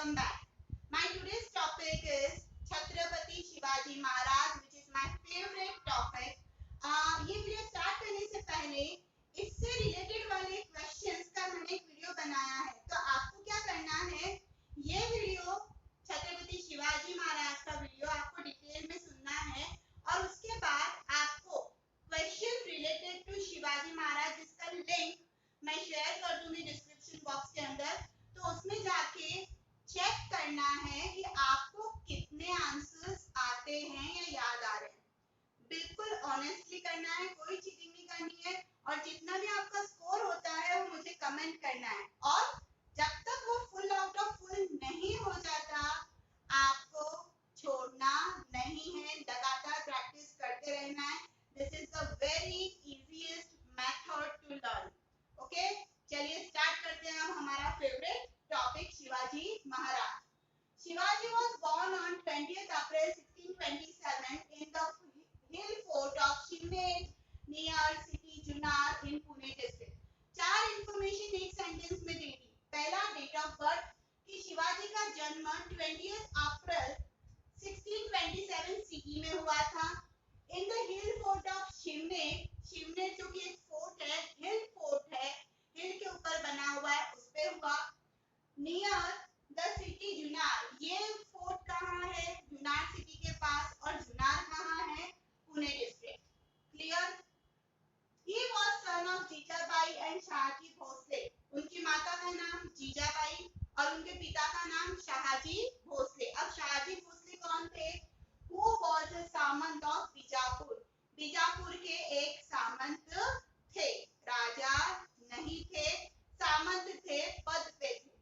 welcome back. My today's topic is Chhatrapati Shivaji Maharaj, which is my favorite topic. ये video start करने से पहले इससे रिलेटेड वाले क्वेश्चंस का मैंने एक वीडियो बनाया है, तो आपको क्या करना है, ये वीडियो छत्रपति शिवाजी महाराज का वीडियो आपको डिटेल में सुनना है और उसके बाद आपको question related to Shivaji Maharaj जिसका लिंक मैं शेयर कर दूंगी डिस्क्रिप्शन बॉक्स के अंदर, तो उसमें जाके चेक करना है कि आपको कितने आंसर्स आते हैं या याद आ रहे हैं। बिल्कुल ऑनेस्टली करना है, कोई चीटिंग नहीं करनी है और जितना भी आपका स्कोर होता है वो मुझे कमेंट करना है और जब तक वो फुल आउट ऑफ फुल नहीं हो जाता आपको छोड़ना नहीं है, लगातार प्रैक्टिस करते रहना है। This is the very easiest method to learn. Okay, चलिए स्टार्ट करते हैं हम हमारा favourite topic Shivaji Maharaj. Shivaji was born on 20th April 1627 in the hill fort of Shimne near city Junnar in Pune district. चार इंफॉर्मेशन एक सेंटेंस में दे दी। पहला, date of birth कि शिवाजी का जन्म 20th अप्रैल 1627 सीई में हुआ था। In the hill fort of Shimne, Shimne जो कि एक फोर्ट है, हिल फोर्ट है, हिल के ऊपर बना हुआ है, उस पे हुआ। नियर द सिटी जुनार, ये फोर्ट कहाँ है, जुनार सिटी के पास, और जुनार कहाँ है, Pune district. Clear? He was son of Jijabai and Shahaji Bhosale. उनकी माता का नाम जीजाबाई और उनके पिता का नाम शाहजी भोसले। अब शाहजी भोसले कौन थे? Who was a Samant of Bijapur, Bijapur के एक सामंत थे, राजा नहीं थे, सामंत थे, पद पे थे।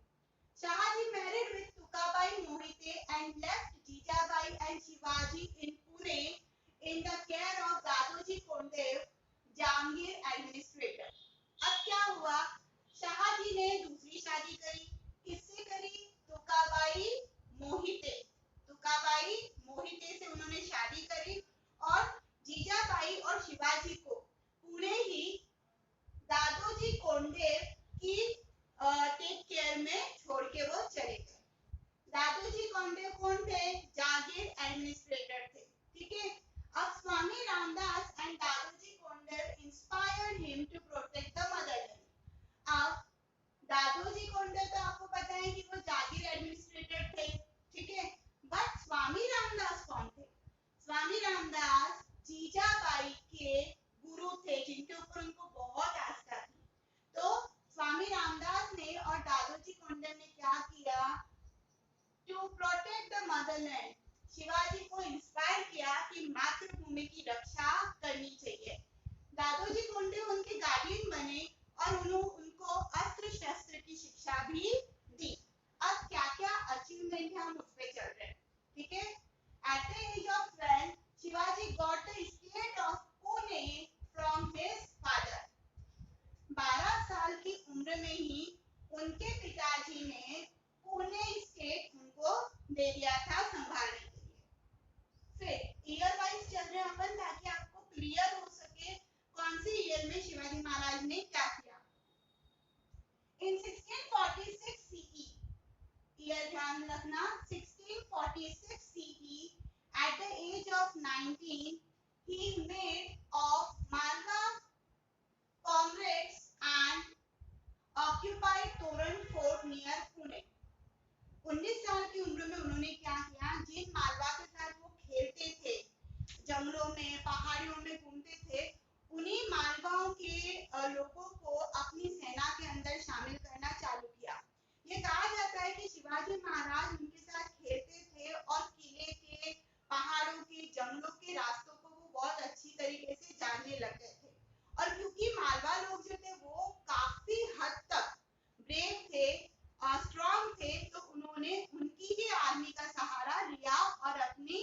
Shahaji married with Tukabai Mohite and left Jijabai and Shivaji in Pune in the care of Dadoji Konddev, Jahangir administrator. अब क्या हुआ, शाहजी ने दूसरी शादी करी, किससे करी? तुकाबाई मोहिते, तुकाबाई मोहिते से उन्होंने शादी करी और जीजाबाई और शिवाजी को पुणे ही दादोजी कोंडदेव की टेक केयर में छोड़ के वो चले गए। दादोजी कोंडदेव कौन थे? जागीर एडमिनिस्ट्रेटर थे। ठीक है, अब Swami Ramdas and Dadoji Konddev inspired him to protect the motherland. अब दादोजी कोंडदेव तो आपको पता है कि वो जागीर एडमिनिस्ट्रेटर थे, ठीक है, बट स्वामी रामदास कौन थे? स्वामी रामदास जीजाबाई के गुरु थे, जिनके ऊपर उनको बहुत आस्था थी। तो स्वामी रामदास ने और दादोजी कोंडदेव ने क्या किया? To protect the motherland, Shivaji को इंस्पायर किया कि मातृभूमि की रक्षा करनी चाहिए। दादोजी कोंडदेव उनके गार्डियन बने और उनको अस्त्र शस्त्र की शिक्षा भी दी। अब क्या क्या अचीवमेंट है हम उस पे चल रहे हैं, ठीक है। At the age of 12 Shivaji got the state of Pune from his father. 12 साल की उम्र में ही उनके पिताजी ने पुणे स्टेट उनको दे दिया था संभालने के लिए। फिर ईयर वाइज चल रहे हैं अपन ताकि आपको क्लियर हो सके कौन से ईयर में शिवाजी महाराज ने क्या किया। इन 1646 सीई, ईयर ध्यान रखना, 1646 CE, at the age of 19 he made of Malwa comrades and occupied Toran fort near Pune। 19 साल की उम्र में उन्होंने क्या किया? जिन मालवा के साथ वो खेलते थे, जंगलों में पहाड़ियों में घूमते थे, उन्हीं मालवाओं के लोगों को अपनी सेना के अंदर शामिल करना चालू किया। ये कहा जाता है कि शिवाजी महाराज उनके साथ खेलते थे और किले के, पहाड़ों के, जंगलों के रास्तों को वो बहुत अच्छी तरीके से जानने लग गए थे। और क्योंकि मालवा लोग जो थे वो काफी हद तक ब्रेव थे, स्ट्रॉन्ग थे, तो उन्होंने उनकी ही आर्मी का सहारा लिया और अपनी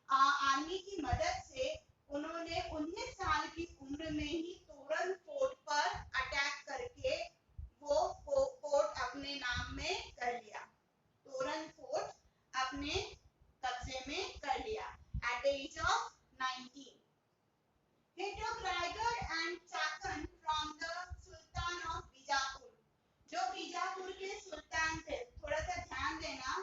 आर्मी की मदद से उन्होंने 19 साल की उम्र में ही तोरण फोर्ट पर अटैक करके वो फोर्ट अपने नाम में कर लिया। तोरण फोर्ट अपने कब्जे में कर लिया at the age of 19। He took Raigad and Chakan from the Sultan of Bijapur। जो बीजापुर के सुल्तान थे, थोड़ा सा ध्यान देना,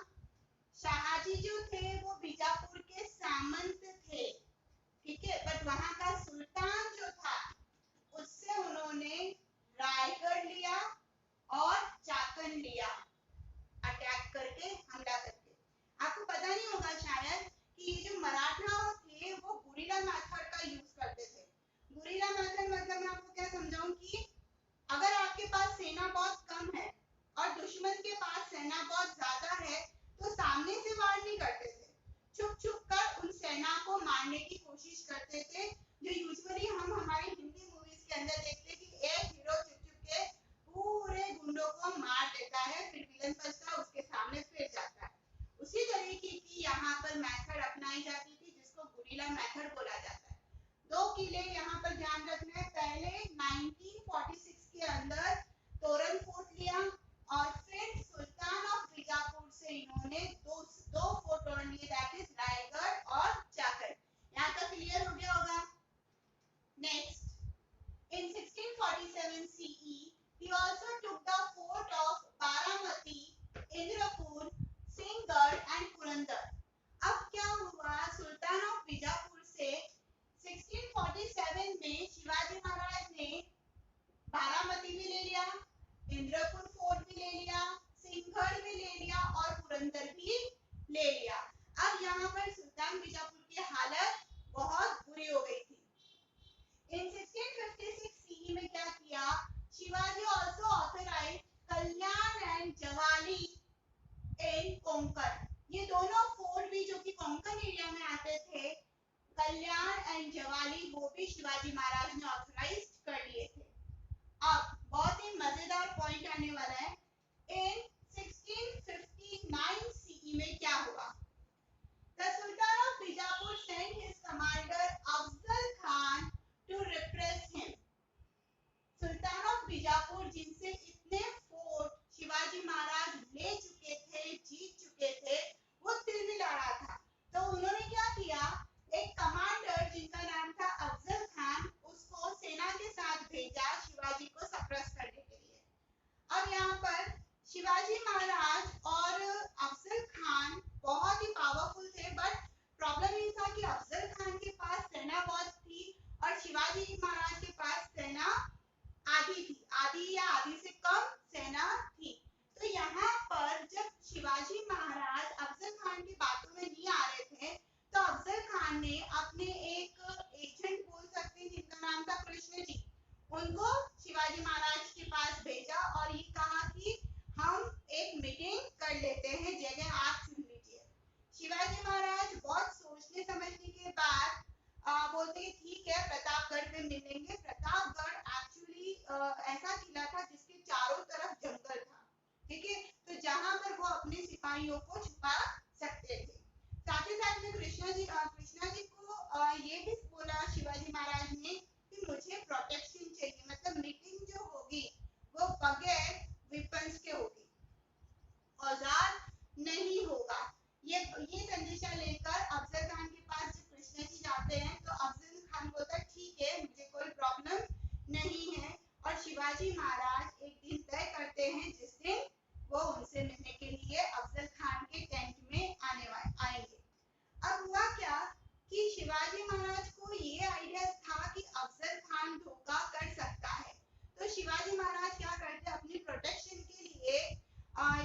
पे हमला करके। आपको पता नहीं होगा शायद कि ये जो मराठा थे वो गुरिल्ला मेथड का यूज करते थे। गुरिल्ला मेथड मतलब मैं आपको क्या समझाऊं कि अगर आपके पास सेना बहुत कम है और दुश्मन के पास सेना बहुत ज्यादा है तो सामने से वार नहीं करते थे, छुप छुप कर उन सेना को मारने की कोशिश करते थे, जो यूजुअली हम हमारी हिंदी मूवीज के अंदर देखते हैं कि एक हीरो छुप छुप के पूरे गुंडों को मार देता है, फिर विलन फंसता उसके सामने फिर जाता है। उसी तरीके की यहाँ पर मेथड अपनाई जाती थी जिसको गुरिल्ला मेथड बोला जाता है। दो किले यहाँ पर ध्यान रखना है, पहले 1946 के अंदर तोरण फोर्ट लिया और फिर सुल्तान ऑफ बीजापुर से इन्होंने दो फोर्ट और लिए, दैट इज रायगढ़ और चाकल। यहाँ तक क्लियर हो गया होगा। Next, in 1647 CE, he also took the fort of Baramati, Indrapur, Singhgarh and Purandar. अब क्या हुआ, सुल्तान ऑफ बीजापुर से 1647 में शिवाजी महाराज ने बारामती भी ले लिया, इंद्रपुर फोर्ट भी ले लिया, सिंहगढ़ भी ले लिया और पुरंदर भी ले लिया। अब यहाँ पर सुल्तान बीजापुर की हालत बहुत बुरी हो गई थी। In 1656 CE में क्या किया, Shivaji also authorized Kalyan and Javali in Konkan. ये दोनों फोर्ट भी जो कि कोंकण एरिया में आते थे, कल्याण एंड जवाली, वो भी शिवाजी महाराज ने ऑथराइज कर लिए थे। अब बहुत ही मजेदार पॉइंट आने वाला है। इन 1659 CE में क्या हुआ, The Sultan of Bijapur sent his commander Afzal Khan to repress him. Sultan of Bijapur जिनसे इतने फोर्ट शिवाजी महाराज ले चुके थे, जीत चुके थे, वो तिलमिला रहा था, तो उन्होंने क्या किया, एक कमांडर जिनका नाम था अफजल खान, उसको सेना के साथ भेजा शिवाजी को सप्रेस करने के लिए। अब यहाँ पर शिवाजी महाराज और अफजल खान बहुत ही पावरफुल थे, बट प्रॉब्लम ये था कि अफजल खान के पास सेना बहुत थी और शिवाजी महाराज के पास सेना आधी थी, आधी या आधी से कम सेना थी। तो यहाँ पर जब शिवाजी महाराज अफजल खान की बातों में नहीं आ रहे थे, तो अफजल खान ने अपने एक एजेंट बोल सकते हैं जिनका नाम था कृष्ण जी, उनको शिवाजी महाराज के पास भेजा और ये कहा कि हम एक मीटिंग कर लेते हैं, जगह आप चुन लीजिए। शिवाजी महाराज बहुत सोचने समझने के बाद बोलते हैं ठीक है, प्रतापगढ़ पे मिलेंगे। प्रतापगढ़ एक्चुअली ऐसा किला था जिसके चारों तरफ जंगल था, ठीक है, तो जहां पर वो अपने सिपाहियों को छुपा सकते थे। साथ ही साथ में कृष्णा जी को ये भी बोला शिवाजी महाराज ने कि मुझे प्रोटेक्शन चाहिए, मतलब मीटिंग जो होगी वो बगैर वेपन्स के होगी, औजार नहीं होगा। ये संदेशा लेकर अफजल खान के पास जब कृष्ण जी जाते हैं तो अफजल खान बोलता है ठीक है, मुझे कोई प्रॉब्लम नहीं है, और शिवाजी महाराज एक दिन तय करते हैं जिस दिन वो उनसे मिलने के लिए अफजल खान के टेंट में आएंगे। अब हुआ क्या कि शिवाजी महाराज को ये आइडिया था कि अफजल खान धोखा कर सकता है, तो शिवाजी महाराज क्या करते हैं, अपनी प्रोटेक्शन के लिए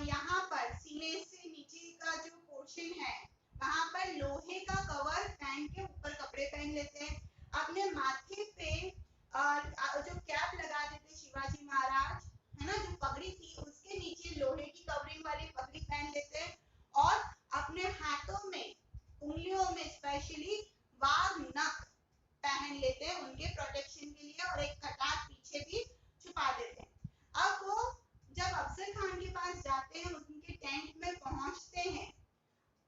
यहाँ पर सीने से नीचे का जो पोर्शन है वहां पर लोहे का कवर पहन के ऊपर कपड़े पहन लेते हैं, अपने माथे पे जो कैप लगा देते शिवाजी महाराज, है ना, जो पगड़ी थी उसके नीचे लोहे की कवरिंग वाली पगड़ी पहन लेते हैं, और अपने हाथों में, उंगलियों में स्पेशली वाघ नख पहन लेते हैं उनके प्रोटेक्शन के लिए, और एक कटार पीछे भी छुपा देते हैं। अब वो जब अफजल खान के पास जाते हैं, उनके टेंट में पहुंचते हैं,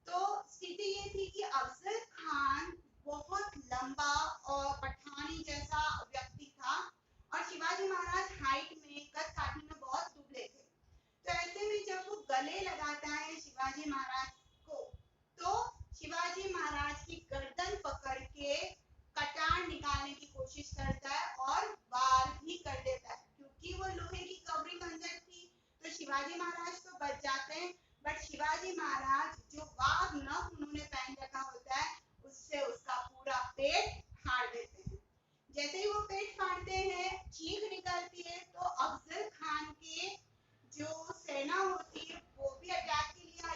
तो स्थिति ये थी कि अफजल खान बहुत लंबा और पठानी जैसा व्यक्ति था और शिवाजी महाराज हाइट में, कद काठी में बहुत दुबले थे। तो ऐसे में जब वो गले लगाता है शिवाजी महाराज को, तो शिवाजी महाराज की गर्दन पकड़ के कटार निकालने की कोशिश करता है और वार भी कर देता है, क्योंकि वो लोहे की कवरिंग अंदर थी तो शिवाजी महाराज तो बच जाते हैं, बट शिवाजी महाराज जो वाघ नख उन्होंने पहन रखा होता है उससे उसका पूरा पेट फाड़ देते हैं। जैसे ही वो पेट फाड़ते हैं, चीख निकलती है, तो अफजल खान के जो सेना होती है वो भी अटैक के लिए आ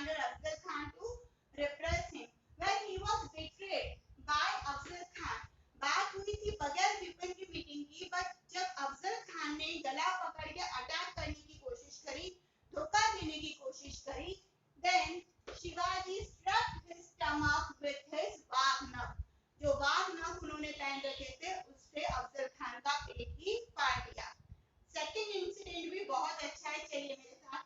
commander Afzal Khan to repress him. When he was betrayed by Afzal Khan, बात हुई थी बगैर विपन की मीटिंग की, बट जब अफजल खान ने गला पकड़ के अटैक करने की कोशिश करी, धोखा देने की कोशिश करी, then Shivaji struck his stomach with his वाघ नख. जो वाघ नख उन्होंने पहन रखे थे उससे अफजल खान का पेट ही फाड़ दिया. सेकंड इंसिडेंट भी बहुत अच्छा है, चलिए मेरे साथ.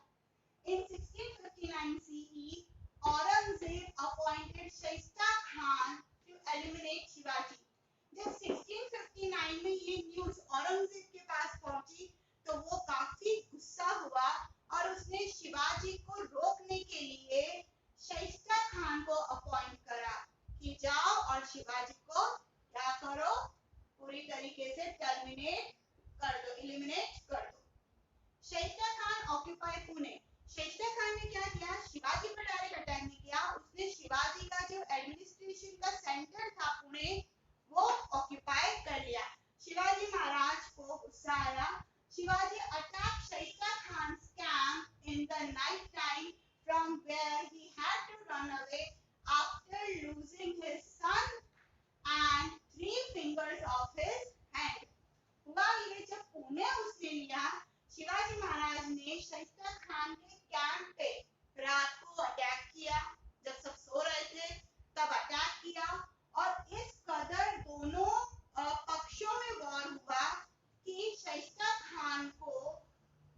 In 1659 CE, Aurangzeb appointed Shaista Khan to eliminate Shivaji. जब 1659 में ये न्यूज औरंगजेब के पास पहुंची तो वो काफी गुस्सा हुआ और उसने शिवाजी को रोकने के लिए शाइस्ता खान को अपॉइंट करा कि जाओ और शिवाजी को क्या करो, पूरी तरीके से टर्मिनेट कर दो, एलिमिनेट कर दो. शाइस्ता खान ऑक्यूपाई पुणे. शाइस्ता खान ने क्या किया, शिवाजी पर डायरेक्ट अटैक नहीं किया, उसने शिवाजी का जो एडमिनिस्ट्रेशन का सेंटर था पुणे वो ऑक्यूपाई कर लिया. शिवाजी महाराज को गुस्सा आया. Shivaji attack Shaista Khan's camp in the night time from where he had to run away after losing his son and 3 fingers of his hand. हुआ ये, जब पुणे उसने लिया, शिवाजी महाराज ने शाइस्ता खान के कैंप पे रात को अटैक किया. जब सब सो रहे थे तब अटैक किया और इस कदर दोनों पक्षों में वॉर हुआ कि शाइस्ता खान को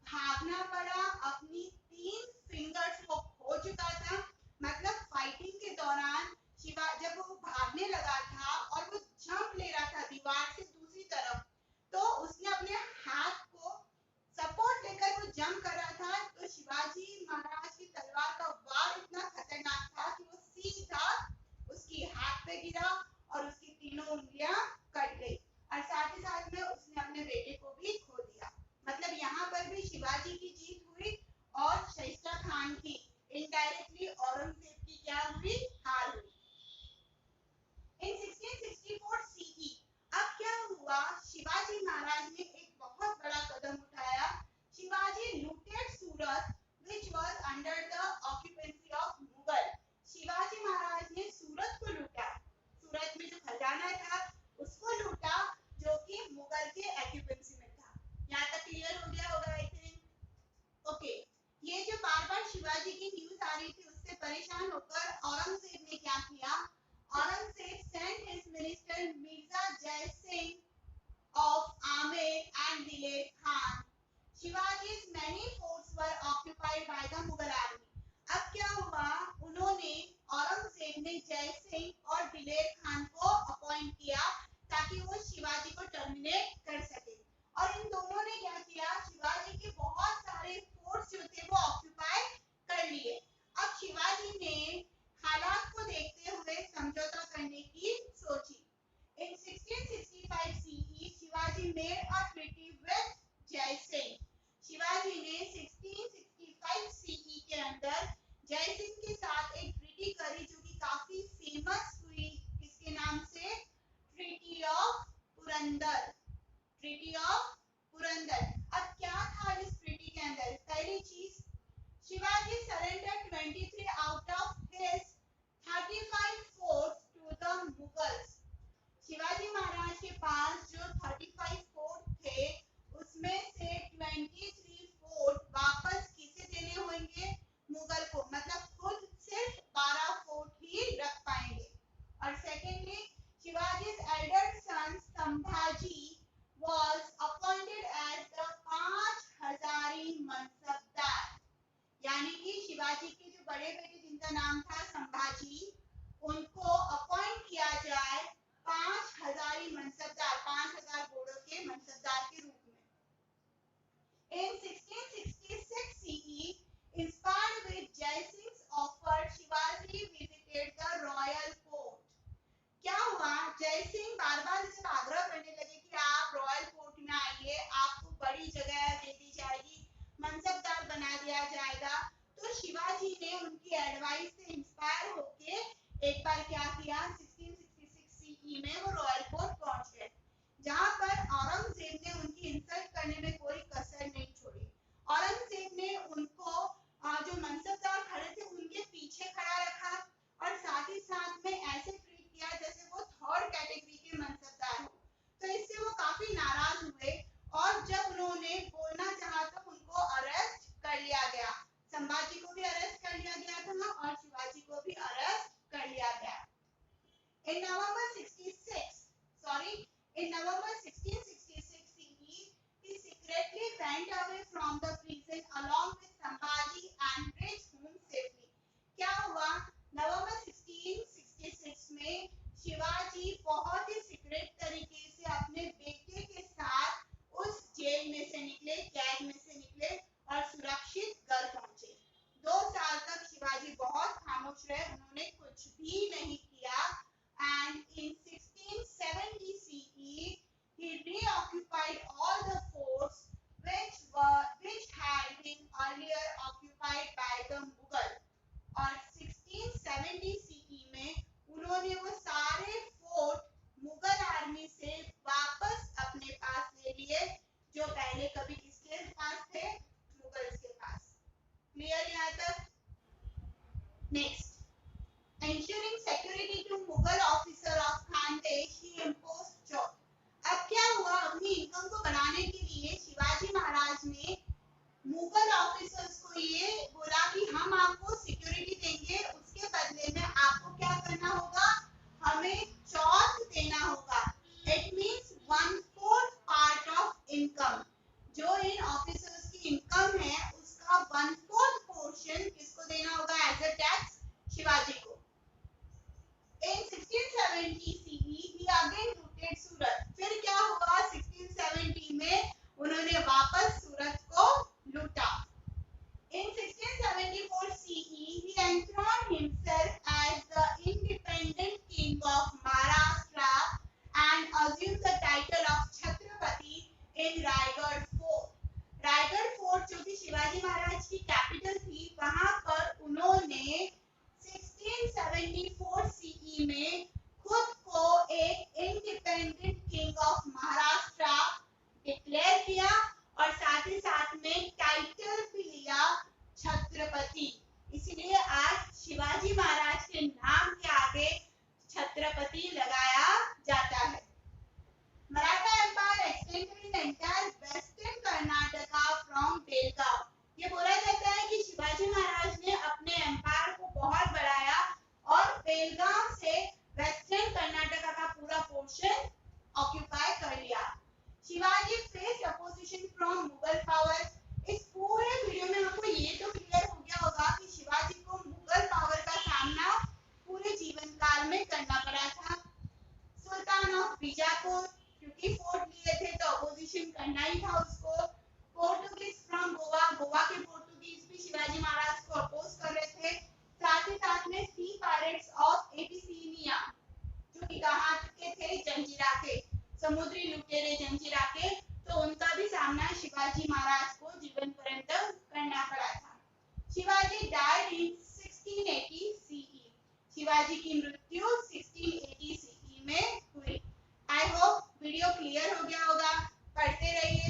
भागना पड़ा. अपनी 3 फिंगर्स को खो चुका था. मतलब फाइटिंग के दौरान शिवा जब वो भागने लगा था और वो जंप ले रहा था दीवार से दूसरी तरफ, तो उसने अपने हाथ को सपोर्ट लेकर वो जंप कर रहा था, तो शिवाजी महाराज की तलवार का वार इतना खतरनाक था कि वो सीधा उसकी हाथ पे गिरा और उसकी तीनों उंगलियां कट गई और साथ ही साथ में उसने अपने बेटे को भी खो दिया. मतलब यहाँ पर भी शिवाजी की जीत हुई और शाइस्ता खान की इनडायरेक्टली औरंगजेब की क्या हुई, हार हुई. In 1664 CE, अब क्या हुआ, शिवाजी महाराज ने एक बहुत बड़ा कदम उठाया. Shivaji looted Surat which was under the occupancy of Mughal. Shivaji Maharaj ने सूरत को लूटा. सूरत में जो खजाना था उसको लूटा जो कि मुगल के ऑक्यूपेंसी में था. यहाँ तक क्लियर हो गया होगा आई थिंक. ओके, ये जो बार-बार शिवाजी की न्यूज आ रही थी उससे परेशान होकर औरंगजेब ने क्या किया, Aurangzeb sent his minister Mirza Jai Singh of Amer and Diler Khan. Shivaji's many forts were occupied by the Mughal army. अब क्या हुआ, उन्होंने औरंगजेब ने जय सिंह और दिलेर खान को अपॉइंट किया ताकि वो शिवाजी को टर्मिनेट कर सके. और इन दोनों ने क्या किया, शिवाजी के बहुत सारे फोर्ट्स जो थे वो ऑक्यूपाई कर लिए. अब शिवाजी ने हालात को देखते हुए समझौता करने की सोची. In 1665 CE, Shivaji made a treaty with जय सिंह. शिवाजी ने 1665 CE के अंदर जय सिंह के साथ एक ट्रीटी करी जो कि काफी फेमस हुई. किसके नाम से, treaty of Purandar. Treaty of Purandar. अब क्या था इस ट्रीटी के अंदर, पहली चीज, Shivaji surrender 23 out of his 35 forts to the Mughals. Shivaji Maharaj के पास जो 35 फोर्ट थे उसमें से 23 फोर्ट वापस किसे देने होंगे, मुगल को. मतलब खुद सिर्फ 12 फोर्ट ही रख पाएंगे. और secondly, Shivaji's elder son Sambhaji was appointed as the 5 hazari mansabdar. यानी कि शिवाजी के जो बड़े बेटे जिनका नाम था संभाजी, उनको अपॉइंट किया जाए 5 हजारी मनसबदार, 5000 घोड़ों के मनसबदार के रूप में. In 1666 CE, inspired with Jai Singh's offer, Shivaji visited the royal court. क्या हुआ, जय सिंह बार-बार इससे आग्रह करने लगे कि आप रॉयल कोर्ट में आइए, आपको बड़ी जगह दे दी जाएगी, मनसबदार बना दिया जाएगा. तो शिवाजी ने उनकी एडवाइस से इंस्पायर होके एक बार क्या किया, 1666 CE में वो रॉयल कोर्ट पहुंच गए, जहां पर औरंगजेब ने उनकी इंसल्ट करने में कोई कसर नहीं छोड़ी. औरंगजेब सोच रहे हैं, उन्होंने कुछ भी नहीं किया। And in 1670 CE, he reoccupied all the forts which had been earlier occupied by the Mughal. और 1670 CE में उन्होंने वो सारे फोर्ट मुगल आर्मी से वापस अपने पास ले लिए, जो पहले कभी किसके पास थे? मुगल्स के पास। क्लियर यहाँ तक? Next, ensuring security to Mughal officer of Khandesh, he imposed job. अब क्या हुआ? अपनी इनकम को बढ़ाने के लिए शिवाजी महाराज ने मुगल ऑफिसर्स को ये बोला कि हम आपको सिक्योरिटी देंगे, उसके बदले में आपको क्या करना होगा? हमें चौथ देना होगा। It means 1/4 part of income. जो इन ऑफिसर्स की इनकम है उसका 1/4 पोर्शन किसको देना होगा एज अ टैक्स? शिवाजी को। In 1670 CE, he again looted सूरत। फिर क्या हुआ? 1670 में उन्होंने वापस सूरत को लूटा। In 1674 CE, he enthroned himself as the independent king of Maharashtra and assumed the title of Chhatrapati in Raigad Fort. Raigarh fort जो कि शिवाजी महाराज की कैपिटल थी, वहां पर उन्होंने 1674 CE में खुद को एक independent king of Maharashtra declare किया और साथ ही साथ में टाइटल भी लिया छत्रपति। इसलिए आज शिवाजी महाराज के नाम के आगे छत्रपति लगाया जाता है। Maratha empire extended in entire western Karnataka from Belgaum. ये बोला जाता है कि शिवाजी महाराज ने अपने एम्पायर को बहुत बढ़ाया और बेलगांव से वेस्टर्न कर्नाटका का पूरा पोर्शन ऑक्यूपाई कर लिया। Shivaji faced opposition from Mughal power. इस पूरे वीडियो में आपको ये तो क्लियर हो गया होगा कि शिवाजी को मुगल पावर का सामना पूरे जीवन काल में करना पड़ा था। सुल्तान ऑफ बीजापुर, क्योंकि फोर्ट लिए थे तो अपोजिशन करना ही था उसको। पोर्टुगीज फ्रॉम गोवा, गोवा के पोर्टुगीज भी शिवाजी महाराज को अपोज कर रहे थे। साथ ही साथ में सी पायरेट्स ऑफ एबिसिनिया, जो कि कहां के थे? जंजीरा के, समुद्री लुटेरे जंजीरा के, तो उनका भी सामना शिवाजी महाराज को जीवन पर्यंत करना पड़ा था। Shivaji died in 1680 CE। Shivaji की मृत्यु 1680 CE में हुई। आई होप वीडियो क्लियर हो गया होगा। पढ़ते रहिए।